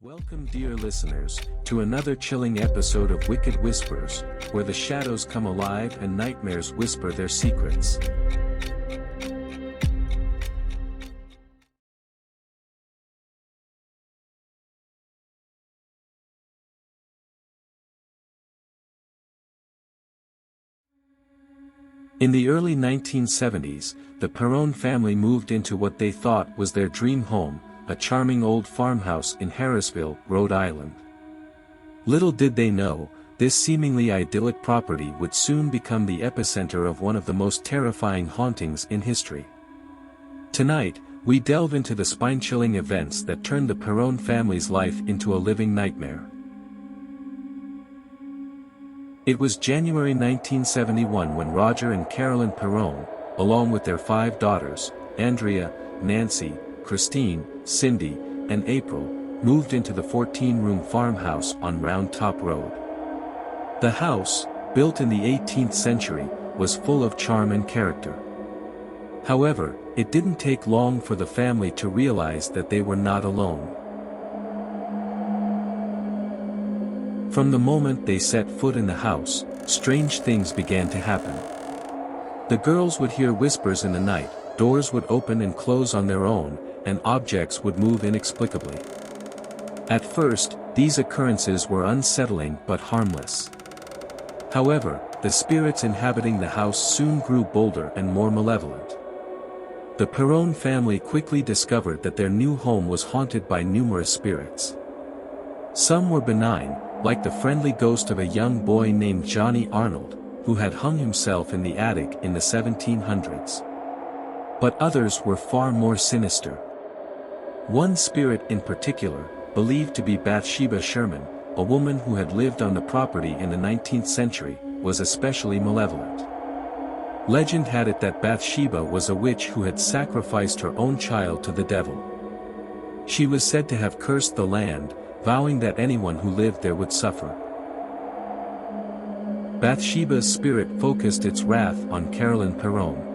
Welcome, dear listeners, to another chilling episode of Wicked Whispers, where the shadows come alive and nightmares whisper their secrets. In the early 1970s, the Perron family moved into what they thought was their dream home, a charming old farmhouse in Harrisville, Rhode Island. Little did they know, this seemingly idyllic property would soon become the epicenter of one of the most terrifying hauntings in history. Tonight, we delve into the spine-chilling events that turned the Perron family's life into a living nightmare. It was January 1971 when Roger and Carolyn Perron, along with their 5 daughters, Andrea, Nancy, Christine, Cindy, and April, moved into the 14-room farmhouse on Round Top Road. The house, built in the 18th century, was full of charm and character. However, it didn't take long for the family to realize that they were not alone. From the moment they set foot in the house, strange things began to happen. The girls would hear whispers in the night, doors would open and close on their own, and objects would move inexplicably. At first, these occurrences were unsettling but harmless. However, the spirits inhabiting the house soon grew bolder and more malevolent. The Perron family quickly discovered that their new home was haunted by numerous spirits. Some were benign, like the friendly ghost of a young boy named Johnny Arnold, who had hung himself in the attic in the 1700s. But others were far more sinister. One spirit in particular, believed to be Bathsheba Sherman, a woman who had lived on the property in the 19th century, was especially malevolent. Legend had it that Bathsheba was a witch who had sacrificed her own child to the devil. She was said to have cursed the land, vowing that anyone who lived there would suffer. Bathsheba's spirit focused its wrath on Carolyn Perron.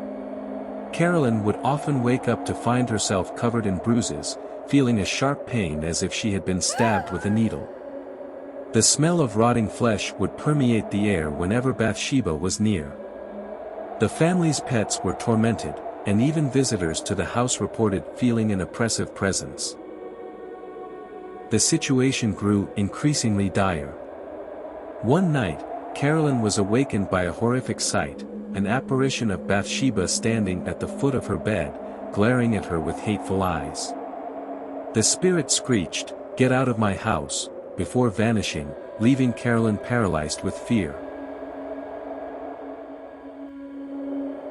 Carolyn would often wake up to find herself covered in bruises, feeling a sharp pain as if she had been stabbed with a needle. The smell of rotting flesh would permeate the air whenever Bathsheba was near. The family's pets were tormented, and even visitors to the house reported feeling an oppressive presence. The situation grew increasingly dire. One night, Carolyn was awakened by a horrific sight, an apparition of Bathsheba standing at the foot of her bed, glaring at her with hateful eyes. The spirit screeched, "Get out of my house," before vanishing, leaving Carolyn paralyzed with fear.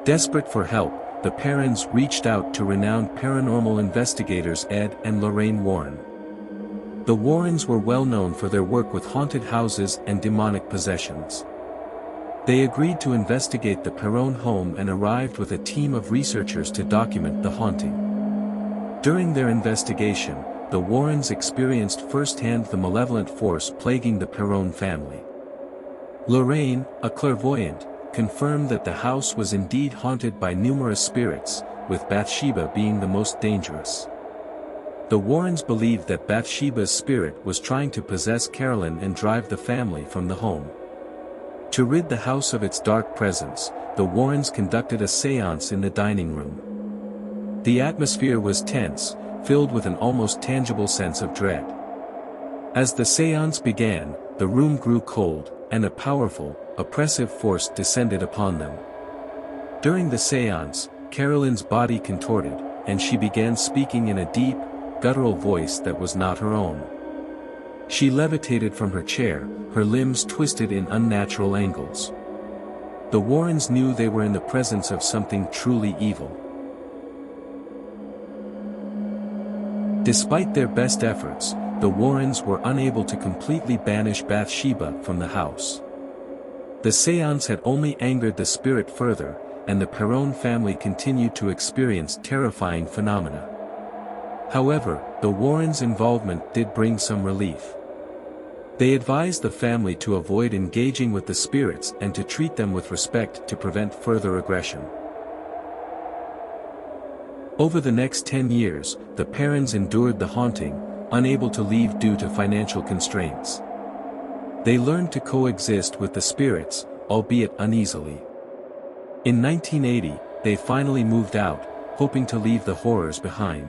Desperate for help, the parents reached out to renowned paranormal investigators Ed and Lorraine Warren. The Warrens were well known for their work with haunted houses and demonic possessions. They agreed to investigate the Perron home and arrived with a team of researchers to document the haunting. During their investigation, the Warrens experienced firsthand the malevolent force plaguing the Perron family. Lorraine, a clairvoyant, confirmed that the house was indeed haunted by numerous spirits, with Bathsheba being the most dangerous. The Warrens believed that Bathsheba's spirit was trying to possess Carolyn and drive the family from the home. To rid the house of its dark presence, the Warrens conducted a séance in the dining room. The atmosphere was tense, filled with an almost tangible sense of dread. As the séance began, the room grew cold, and a powerful, oppressive force descended upon them. During the séance, Carolyn's body contorted, and she began speaking in a deep, guttural voice that was not her own. She levitated from her chair, her limbs twisted in unnatural angles. The Warrens knew they were in the presence of something truly evil. Despite their best efforts, the Warrens were unable to completely banish Bathsheba from the house. The séance had only angered the spirit further, and the Perron family continued to experience terrifying phenomena. However, the Warrens' involvement did bring some relief. They advised the family to avoid engaging with the spirits and to treat them with respect to prevent further aggression. Over the next 10 years, the Perrons endured the haunting, unable to leave due to financial constraints. They learned to coexist with the spirits, albeit uneasily. In 1980, they finally moved out, hoping to leave the horrors behind.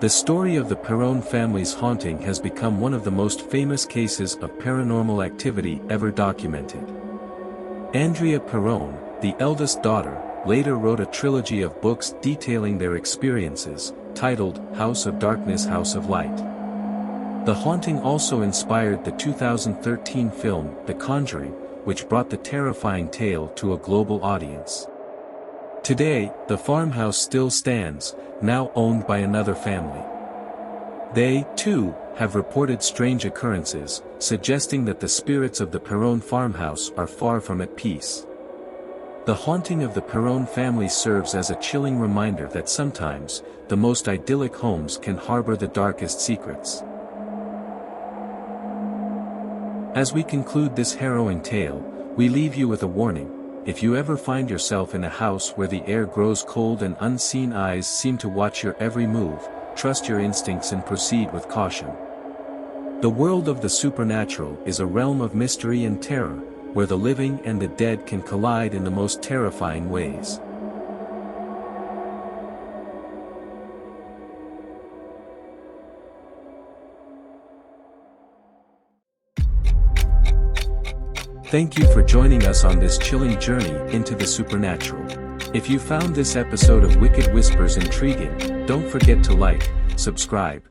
The story of the Perron family's haunting has become one of the most famous cases of paranormal activity ever documented. Andrea Perron, the eldest daughter, later wrote a trilogy of books detailing their experiences, titled House of Darkness, House of Light. The haunting also inspired the 2013 film The Conjuring, which brought the terrifying tale to a global audience. Today, the farmhouse still stands, now owned by another family. They, too, have reported strange occurrences, suggesting that the spirits of the Perron farmhouse are far from at peace. The haunting of the Perron family serves as a chilling reminder that sometimes, the most idyllic homes can harbor the darkest secrets. As we conclude this harrowing tale, we leave you with a warning. If you ever find yourself in a house where the air grows cold and unseen eyes seem to watch your every move, trust your instincts and proceed with caution. The world of the supernatural is a realm of mystery and terror, where the living and the dead can collide in the most terrifying ways. Thank you for joining us on this chilling journey into the supernatural. If you found this episode of Wicked Whispers intriguing, don't forget to like, subscribe,